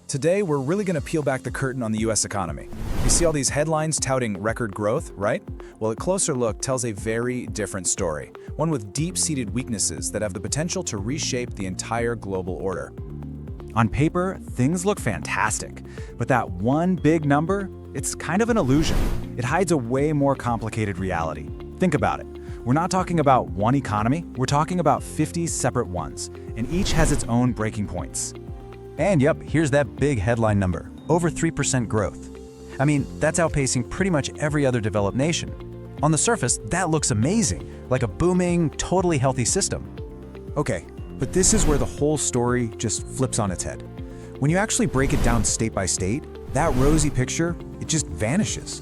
Today, we're really going to peel back the curtain on the US economy. You see all these headlines touting record growth, right? Well, a closer look tells a very different story, one with deep-seated weaknesses that have the potential to reshape the entire global order. On paper, things look fantastic, but that one big number, it's kind of an illusion. It hides a way more complicated reality. Think about it. We're not talking about one economy, we're talking about 50 separate ones, and each has its own breaking points. And yep, here's that big headline number, over 3% growth. I mean, that's outpacing pretty much every other developed nation. On the surface, that looks amazing, like a booming, totally healthy system. Okay, but this is where the whole story just flips on its head. When you actually break it down state by state, that rosy picture, it just vanishes.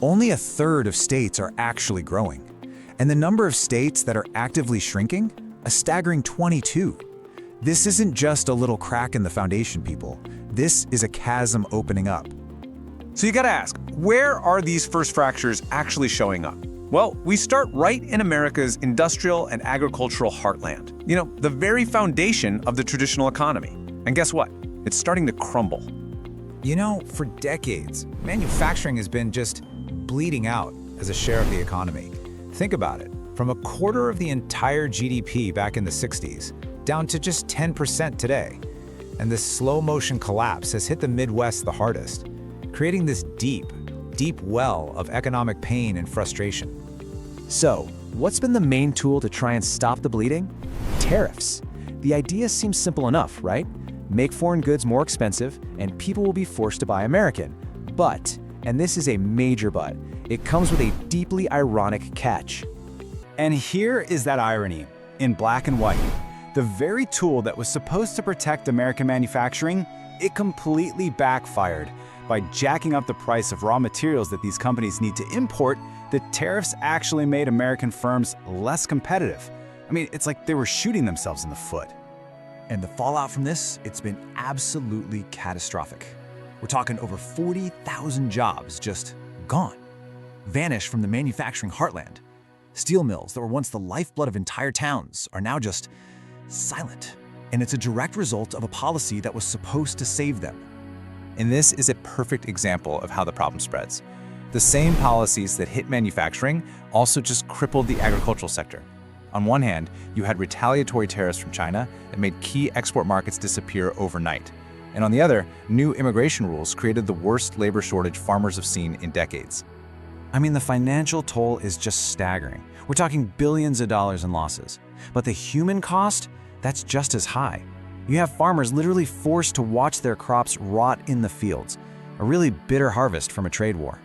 Only a third of states are actually growing. And the number of states that are actively shrinking, a staggering 22. This isn't just a little crack in the foundation, people. This is a chasm opening up. So you gotta ask, where are these first fractures actually showing up? Well, we start right in America's industrial and agricultural heartland. You know, the very foundation of the traditional economy. And guess what? It's starting to crumble. You know, for decades, manufacturing has been just bleeding out as a share of the economy. Think about it. From a quarter of the entire GDP back in the 60s, down to just 10% today. And this slow-motion collapse has hit the Midwest the hardest, creating this deep well of economic pain and frustration. So, what's been the main tool to try and stop the bleeding? Tariffs. The idea seems simple enough, right? Make foreign goods more expensive, and people will be forced to buy American. But, and this is a major but, it comes with a deeply ironic catch. And here is that irony, in black and white. The very tool that was supposed to protect American manufacturing, it completely backfired. By jacking up the price of raw materials that these companies need to import, the tariffs actually made American firms less competitive. I mean, it's like they were shooting themselves in the foot. And the fallout from this, it's been absolutely catastrophic. We're talking over 40,000 jobs just gone, vanished from the manufacturing heartland. Steel mills that were once the lifeblood of entire towns are now just silent. And it's a direct result of a policy that was supposed to save them. And this is a perfect example of how the problem spreads. The same policies that hit manufacturing also just crippled the agricultural sector. On one hand, you had retaliatory tariffs from China that made key export markets disappear overnight. And on the other, new immigration rules created the worst labor shortage farmers have seen in decades. I mean, the financial toll is just staggering. We're talking billions of dollars in losses. But the human cost, that's just as high. You have farmers literally forced to watch their crops rot in the fields, a really bitter harvest from a trade war.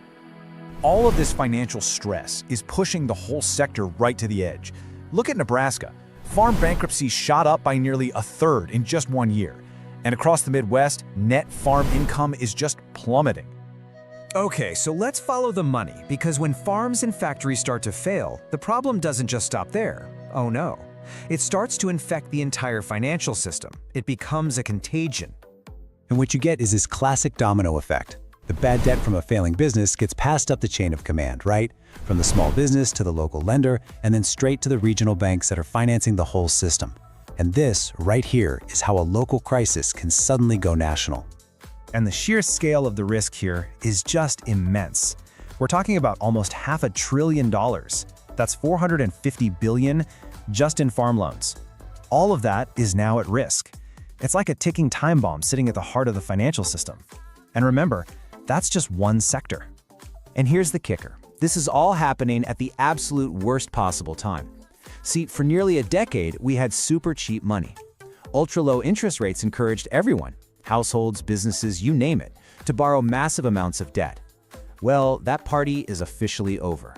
All of this financial stress is pushing the whole sector right to the edge. Look at Nebraska. Farm bankruptcies shot up by nearly a third in just 1 year. And across the Midwest, net farm income is just plummeting. Okay, so let's follow the money, because when farms and factories start to fail, the problem doesn't just stop there. Oh no. It starts to infect the entire financial system. It becomes a contagion. And what you get is this classic domino effect. The bad debt from a failing business gets passed up the chain of command, right? From the small business to the local lender, and then straight to the regional banks that are financing the whole system. And this, right here, is how a local crisis can suddenly go national. And the sheer scale of the risk here is just immense. We're talking about almost $500 billion. That's $450 billion just in farm loans. All of that is now at risk. It's like a ticking time bomb sitting at the heart of the financial system. And remember, that's just one sector. And here's the kicker. This is all happening at the absolute worst possible time. See, for nearly a decade, we had super cheap money. Ultra-low interest rates encouraged everyone, households, businesses, you name it, to borrow massive amounts of debt. Well, that party is officially over.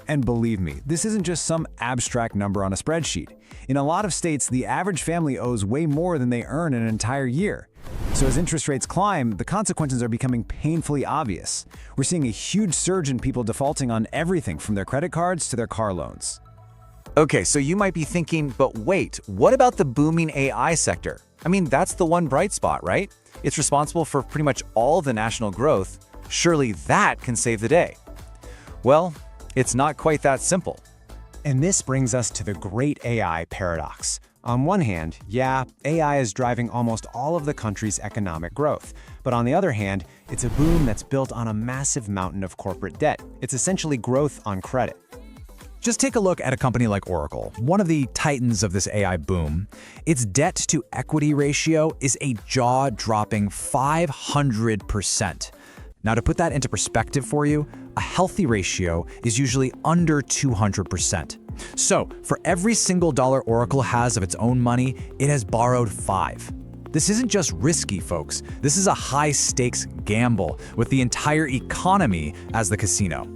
And believe me, this isn't just some abstract number on a spreadsheet. In a lot of states, the average family owes way more than they earn in an entire year. So as interest rates climb, the consequences are becoming painfully obvious. We're seeing a huge surge in people defaulting on everything from their credit cards to their car loans. Okay, so you might be thinking, but wait, what about the booming AI sector? I mean, that's the one bright spot, right? It's responsible for pretty much all the national growth. Surely that can save the day. Well, it's not quite that simple. And this brings us to the great AI paradox. On one hand, yeah, AI is driving almost all of the country's economic growth. But on the other hand, it's a boom that's built on a massive mountain of corporate debt. It's essentially growth on credit. Just take a look at a company like Oracle, one of the titans of this AI boom. Its debt-to-equity ratio is a jaw-dropping 500%. Now, to put that into perspective for you, a healthy ratio is usually under 200%. So, for every single dollar Oracle has of its own money, it has borrowed 5. This isn't just risky, folks. This is a high-stakes gamble with the entire economy as the casino.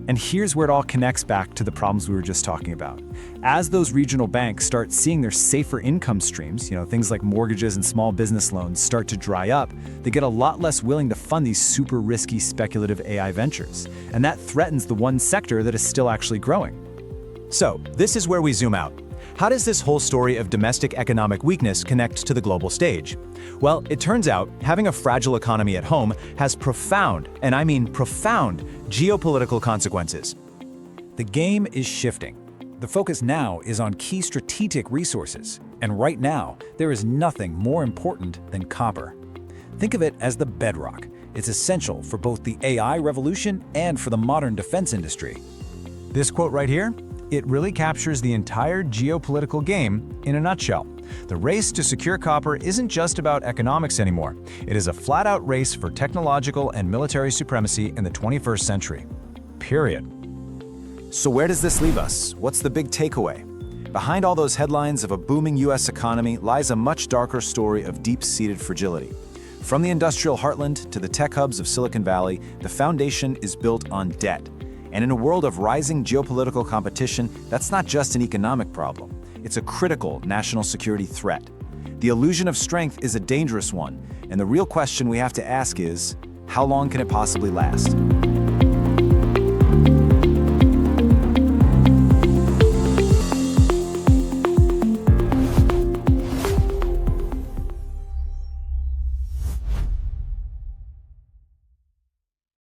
And here's where it all connects back to the problems we were just talking about. As those regional banks start seeing their safer income streams, things like mortgages and small business loans start to dry up, they get a lot less willing to fund these super risky speculative AI ventures. And that threatens the one sector that is still actually growing. So, this is where we zoom out. How does this whole story of domestic economic weakness connect to the global stage? Well, it turns out having a fragile economy at home has profound, and I mean profound, geopolitical consequences. The game is shifting. The focus now is on key strategic resources, and right now, there is nothing more important than copper. Think of it as the bedrock. It's essential for both the AI revolution and for the modern defense industry. This quote right here, it really captures the entire geopolitical game in a nutshell. The race to secure copper isn't just about economics anymore. It is a flat-out race for technological and military supremacy in the 21st century. Period. So where does this leave us? What's the big takeaway? Behind all those headlines of a booming US economy lies a much darker story of deep-seated fragility. From the industrial heartland to the tech hubs of Silicon Valley, the foundation is built on debt. And in a world of rising geopolitical competition, that's not just an economic problem. It's a critical national security threat. The illusion of strength is a dangerous one, and the real question we have to ask is, how long can it possibly last?